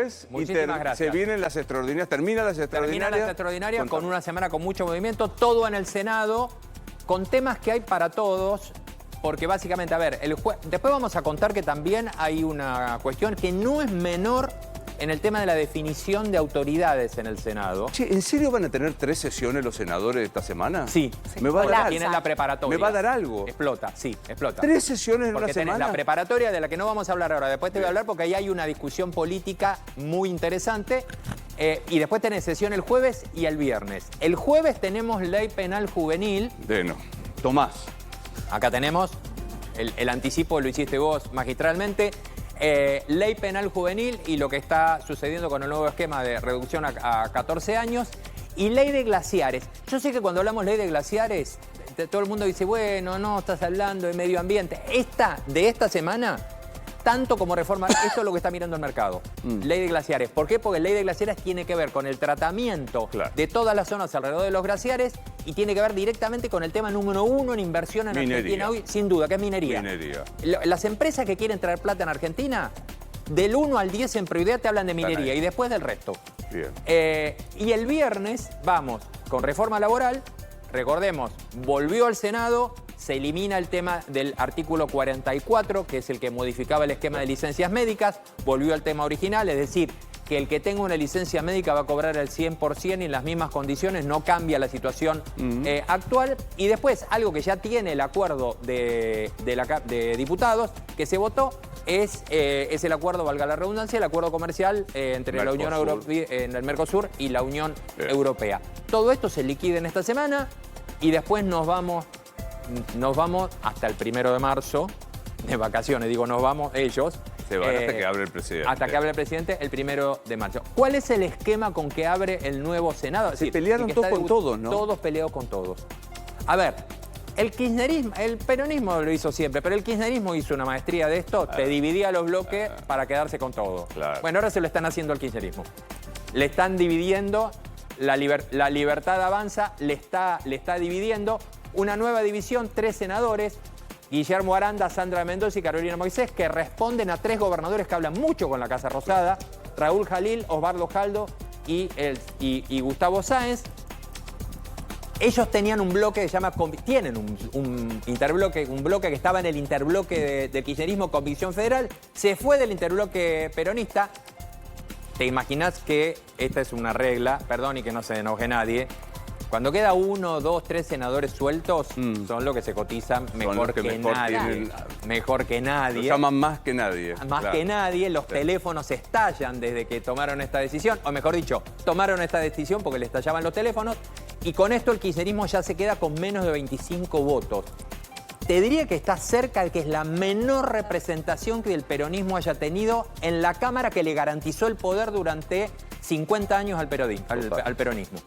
juez y Muchísimas gracias. se vienen las extraordinarias, termina las extraordinarias. Termina las extraordinarias con una semana con mucho movimiento, todo en el Senado, con temas que hay para todos, porque básicamente, a ver, después vamos a contar que también hay una cuestión que no es menor en el tema de la definición de autoridades en el Senado. Che, ¿en serio van a tener 3 sesiones los senadores esta semana? Sí. ¿Me va a dar algo? Tienen la preparatoria. ¿Me va a dar algo? Explota, sí, explota. 3 sesiones en Porque una tenés semana. la preparatoria de la que no vamos a hablar ahora. Después te voy a hablar porque ahí hay una discusión política muy interesante. Y después tenés sesión el jueves y el viernes. El jueves tenemos ley penal juvenil. Bueno, Tomás. Acá tenemos el anticipo, lo hiciste vos magistralmente. Ley penal juvenil y lo que está sucediendo con el nuevo esquema de reducción a 14 años. Y ley de glaciares. Yo sé que cuando hablamos ley de glaciares, todo el mundo dice, bueno, no, estás hablando de medio ambiente. De esta semana, tanto como reforma, esto es lo que está mirando el mercado. Ley de glaciares. ¿Por qué? Porque ley de glaciares tiene que ver con el tratamiento de todas las zonas alrededor de los glaciares y tiene que ver directamente con el tema número 1 en inversión en Argentina hoy, sin duda, que es minería. Las empresas que quieren traer plata en Argentina, del 1 al 10 en prioridad te hablan de minería y después del resto. Bien. Y el viernes vamos con reforma laboral. Recordemos, volvió al Senado, se elimina el tema del artículo 44, que es el que modificaba el esquema de licencias médicas, volvió al tema original, es decir, que el que tenga una licencia médica va a cobrar el 100% y en las mismas condiciones, no cambia la situación actual. Y después, algo que ya tiene el acuerdo de diputados que se votó, es el acuerdo, valga la redundancia, el acuerdo comercial entre la Unión Europea, en el Mercosur y la Unión Europea. Todo esto se liquida en esta semana y después nos vamos hasta el 1 de marzo, de vacaciones, digo, nos vamos ellos. Se van hasta que hable el presidente. Hasta que hable el presidente el 1 de marzo. ¿Cuál es el esquema con que abre el nuevo Senado? Se pelearon todos con todos, ¿no? Todos peleados con todos. A ver, el kirchnerismo, el peronismo lo hizo siempre, pero el kirchnerismo hizo una maestría de esto, te dividía los bloques para quedarse con todo. Bueno, ahora se lo están haciendo al kirchnerismo. Le están dividiendo, la libertad avanza, le está dividiendo una nueva división, 3 senadores, Guillermo Aranda, Sandra Mendoza y Carolina Moisés, que responden a 3 gobernadores que hablan mucho con la Casa Rosada, Raúl Jalil, Osvaldo Jaldo y Gustavo Sáenz. Ellos tenían un bloque que se llama, tienen un interbloque, un bloque que estaba en el interbloque de kirchnerismo Convicción Federal, se fue del interbloque peronista. Te imaginas que esta es una regla, perdón y que no se enoje nadie. Cuando queda 1, 2, 3 senadores sueltos, son los que se cotizan mejor que nadie. Mejor que nadie. Lo llaman más que nadie. Más que nadie. Los teléfonos estallan desde que tomaron esta decisión. O mejor dicho, tomaron esta decisión porque le estallaban los teléfonos. Y con esto el kirchnerismo ya se queda con menos de 25 votos. Te diría que está cerca de que es la menor representación que el peronismo haya tenido en la Cámara que le garantizó el poder durante 50 años al peronismo.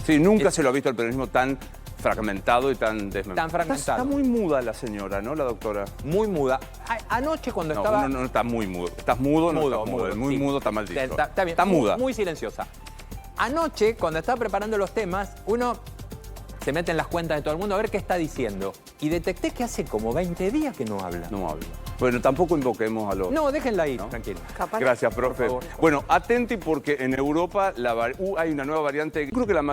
Sí, nunca se lo ha visto al peronismo tan fragmentado y tan desmembrado. Tan fragmentado. Está muy muda la señora, ¿no, la doctora? Muy muda. Anoche cuando estaba... No, está muy mudo. ¿Estás mudo? No estás mudo. Muy mudo, está mal dicho. Está bien. Está muda. Muy silenciosa. Anoche, cuando estaba preparando los temas, uno se mete en las cuentas de todo el mundo a ver qué está diciendo. Y detecté que hace como 20 días que no habla. No habla. Bueno, tampoco invoquemos a los... No, déjenla ir, tranquilo. Gracias, profe. Bueno, atenti porque en Europa hay una nueva variante. Creo que la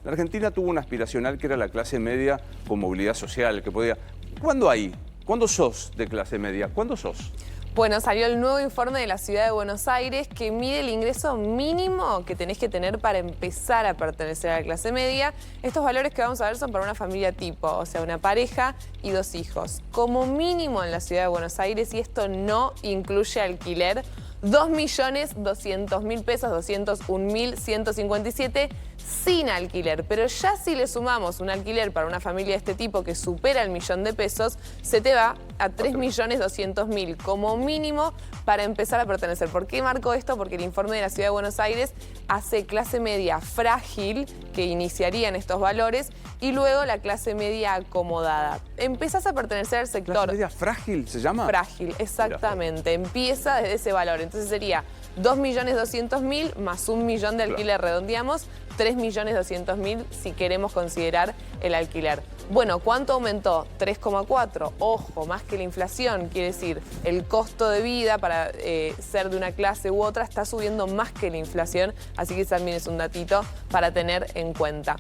Argentina tuvo una aspiracional que era la clase media con movilidad social, que podía... ¿Cuándo sos de clase media? ¿Cuándo sos? Bueno, salió el nuevo informe de la Ciudad de Buenos Aires que mide el ingreso mínimo que tenés que tener para empezar a pertenecer a la clase media. Estos valores que vamos a ver son para una familia tipo, o sea, una pareja y 2 hijos. Como mínimo en la Ciudad de Buenos Aires, y esto no incluye alquiler, 2.200.000 pesos, 201.157 sin alquiler. Pero ya si le sumamos un alquiler para una familia de este tipo que supera el 1.000.000 de pesos, se te va a 3.200.000 como mínimo para empezar a pertenecer. ¿Por qué marco esto? Porque el informe de la Ciudad de Buenos Aires hace clase media frágil, que iniciaría en estos valores, y luego la clase media acomodada. Empezás a pertenecer al sector... ¿Clase media frágil se llama? Frágil, exactamente. Empieza desde ese valor. Entonces sería 2.200.000 más 1 millón de alquiler, redondeamos, 3.200.000 si queremos considerar el alquiler. Bueno, ¿cuánto aumentó? 3,4. Ojo, más que la inflación, quiere decir, el costo de vida para ser de una clase u otra está subiendo más que la inflación, así que también es un datito para tener en cuenta.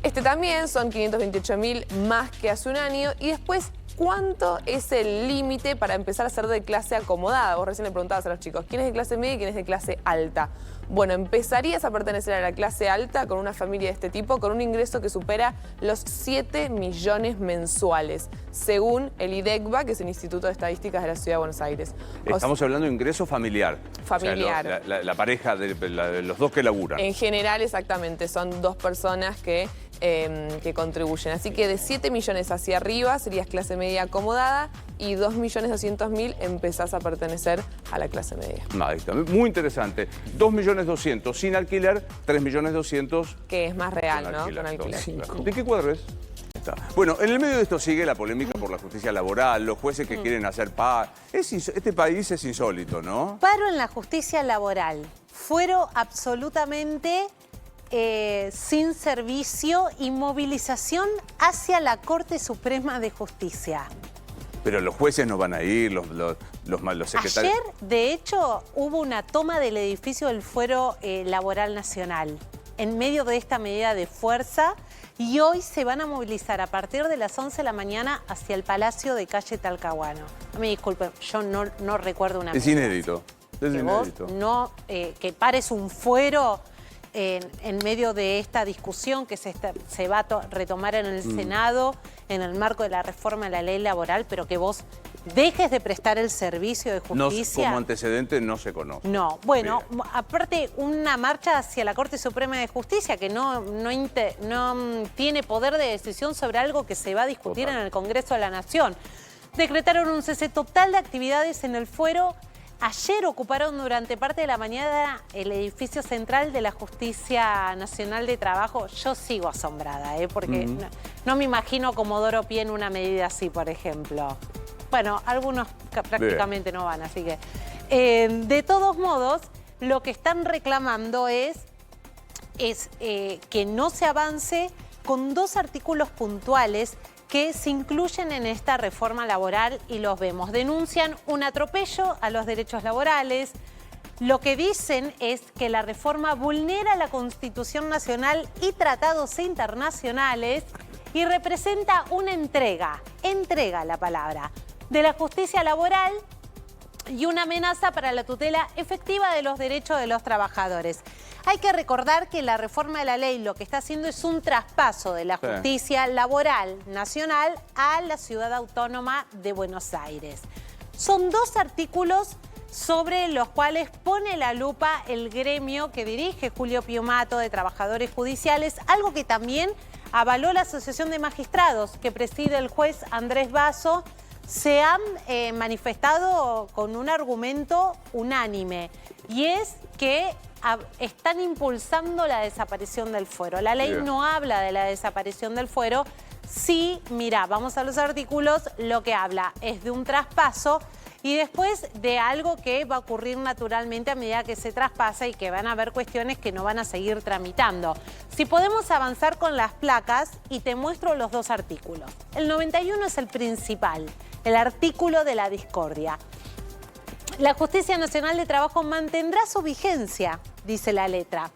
Este también son 528.000 más que hace un año y después, ¿cuánto es el límite para empezar a ser de clase acomodada? Vos recién le preguntabas a los chicos, ¿quién es de clase media y quién es de clase alta? Bueno, empezarías a pertenecer a la clase alta con una familia de este tipo, con un ingreso que supera los 7 millones mensuales, según el IDECBA, que es el Instituto de Estadísticas de la Ciudad de Buenos Aires. Estamos hablando de ingreso familiar. Familiar. O sea, la pareja de los dos que laburan. En general, exactamente, son dos personas que contribuyen. Así que de 7 millones hacia arriba serías clase media acomodada y 2.200.000 empezás a pertenecer a la clase media. Ahí está. Muy interesante. 2.200.000 sin alquiler, 3.200.000 que es más real, con ¿no? alquiler. Con alquiler. Claro. ¿De qué cuadro es? Está. Bueno, en el medio de esto sigue la polémica por la justicia laboral, los jueces que quieren hacer paro. Este país es insólito, ¿no? Paro en la justicia laboral. Fuero absolutamente sin servicio y movilización hacia la Corte Suprema de Justicia. Pero los jueces no van a ir, los secretarios... Ayer, de hecho, hubo una toma del edificio del Fuero Laboral Nacional en medio de esta medida de fuerza y hoy se van a movilizar a partir de las 11 de la mañana hacia el Palacio de Calle Talcahuano. Me disculpen, yo no recuerdo una Es medida inédito. así. Es Que inédito. vos no, que pares un fuero en medio de esta discusión que se va a retomar en el Senado en el marco de la reforma de la ley laboral, pero que vos dejes de prestar el servicio de justicia. Como antecedente no se conoce. No, bueno, Bien. aparte una marcha hacia la Corte Suprema de Justicia que no tiene poder de decisión sobre algo que se va a discutir en el Congreso de la Nación. Decretaron un cese total de actividades en el fuero. Ayer ocuparon durante parte de la mañana el edificio central de la Justicia Nacional de Trabajo. Yo sigo asombrada, porque no me imagino a Comodoro Pi en una medida así, por ejemplo. Bueno, algunos prácticamente no van, así que... de todos modos, lo que están reclamando es que no se avance con 2 artículos puntuales que se incluyen en esta reforma laboral y los vemos. Denuncian un atropello a los derechos laborales. Lo que dicen es que la reforma vulnera la Constitución Nacional y tratados internacionales y representa una entrega la palabra, de la justicia laboral y una amenaza para la tutela efectiva de los derechos de los trabajadores. Hay que recordar que la reforma de la ley lo que está haciendo es un traspaso de la justicia laboral nacional a la Ciudad Autónoma de Buenos Aires. Son 2 artículos sobre los cuales pone la lupa el gremio que dirige Julio Piumato de Trabajadores Judiciales, algo que también avaló la Asociación de Magistrados que preside el juez Andrés Basso. Se han manifestado con un argumento unánime y es que están impulsando la desaparición del fuero. La ley no habla de la desaparición del fuero. Sí, mira, vamos a los artículos, lo que habla es de un traspaso y después de algo que va a ocurrir naturalmente a medida que se traspasa y que van a haber cuestiones que no van a seguir tramitando. Si podemos avanzar con las placas y te muestro los 2 artículos. El 91 es el principal, el artículo de la discordia. La Justicia Nacional de Trabajo mantendrá su vigencia, dice la letra,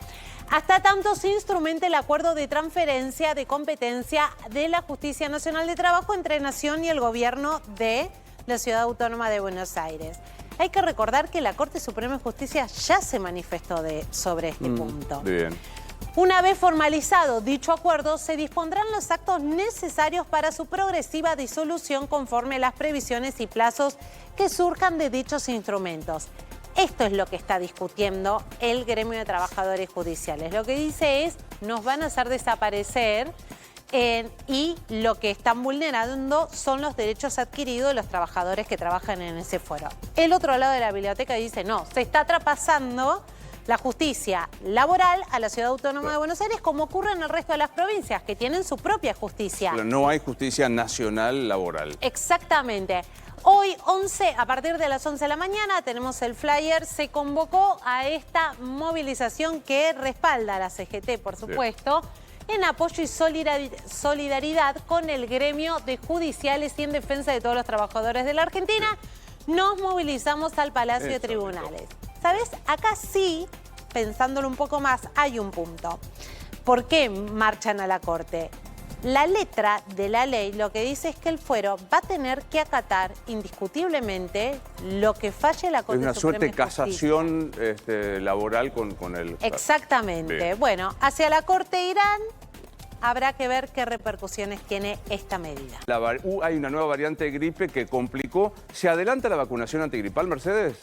hasta tanto se instrumente el acuerdo de transferencia de competencia de la Justicia Nacional de Trabajo entre Nación y el gobierno de la Ciudad Autónoma de Buenos Aires. Hay que recordar que la Corte Suprema de Justicia ya se manifestó sobre este punto. Bien. Una vez formalizado dicho acuerdo, se dispondrán los actos necesarios para su progresiva disolución conforme a las previsiones y plazos que surjan de dichos instrumentos. Esto es lo que está discutiendo el gremio de trabajadores judiciales. Lo que dice es, nos van a hacer desaparecer y lo que están vulnerando son los derechos adquiridos de los trabajadores que trabajan en ese fuero. El otro lado de la biblioteca dice, no, se está traspasando la justicia laboral a la Ciudad Autónoma de Buenos Aires, como ocurre en el resto de las provincias, que tienen su propia justicia. Pero no hay justicia nacional laboral. Exactamente. Hoy, a partir de las 11 de la mañana, tenemos el flyer, se convocó a esta movilización que respalda a la CGT, por supuesto, en apoyo y solidaridad con el gremio de judiciales y en defensa de todos los trabajadores de la Argentina. Nos movilizamos al Palacio de Tribunales. ¿Sabes? Acá sí, pensándolo un poco más, hay un punto. ¿Por qué marchan a la Corte? La letra de la ley lo que dice es que el fuero va a tener que acatar indiscutiblemente lo que falle la Corte Suprema de Justicia. Es una suerte de casación laboral con el... Exactamente. Bien. Bueno, hacia la Corte irán, habrá que ver qué repercusiones tiene esta medida. Hay una nueva variante de gripe que complicó. ¿Se adelanta la vacunación antigripal, Mercedes?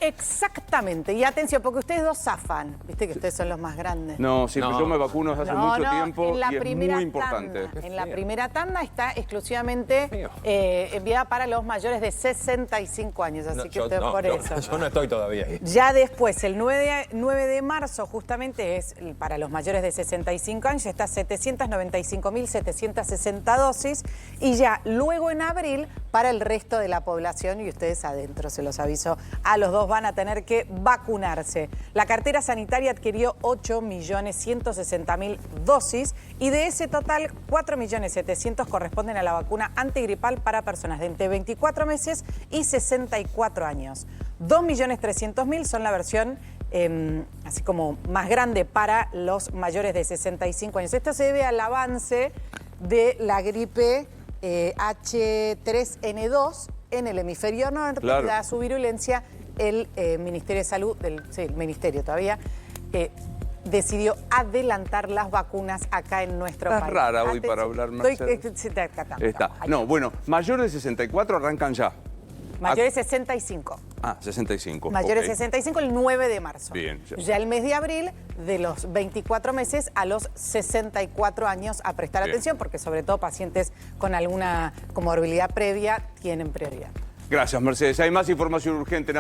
Exactamente. Y atención, porque ustedes dos zafan. Viste que ustedes son los más grandes. No, sí, yo me vacuno desde hace mucho tiempo en la y es primera muy importante. En la primera tanda está exclusivamente enviada para los mayores de 65 años, así que estoy por eso. Yo no estoy todavía ahí. Ya después, el 9 de marzo, justamente es para los mayores de 65 años, está 795.760 dosis y ya luego en abril para el resto de la población y ustedes adentro, se los aviso, a los dos van a tener que vacunarse. La cartera sanitaria adquirió 8.160.000 dosis y de ese total 4.700.000 corresponden a la vacuna antigripal para personas de entre 24 meses y 64 años. 2.300.000 son la versión así como más grande para los mayores de 65 años. Esto se debe al avance de la gripe H3N2 en el hemisferio norte, claro. Da su virulencia. El Ministerio de Salud, el Ministerio todavía, decidió adelantar las vacunas acá en nuestro país. Está rara hoy para hablar, Mercedes. Está. No, bueno, mayores de 64 arrancan ya. Mayores de 65. 65. Mayores de 65 el 9 de marzo. Bien. Ya el mes de abril, de los 24 meses a los 64 años, a prestar atención, porque sobre todo pacientes con alguna comorbilidad previa tienen prioridad. Gracias, Mercedes. Hay más información urgente.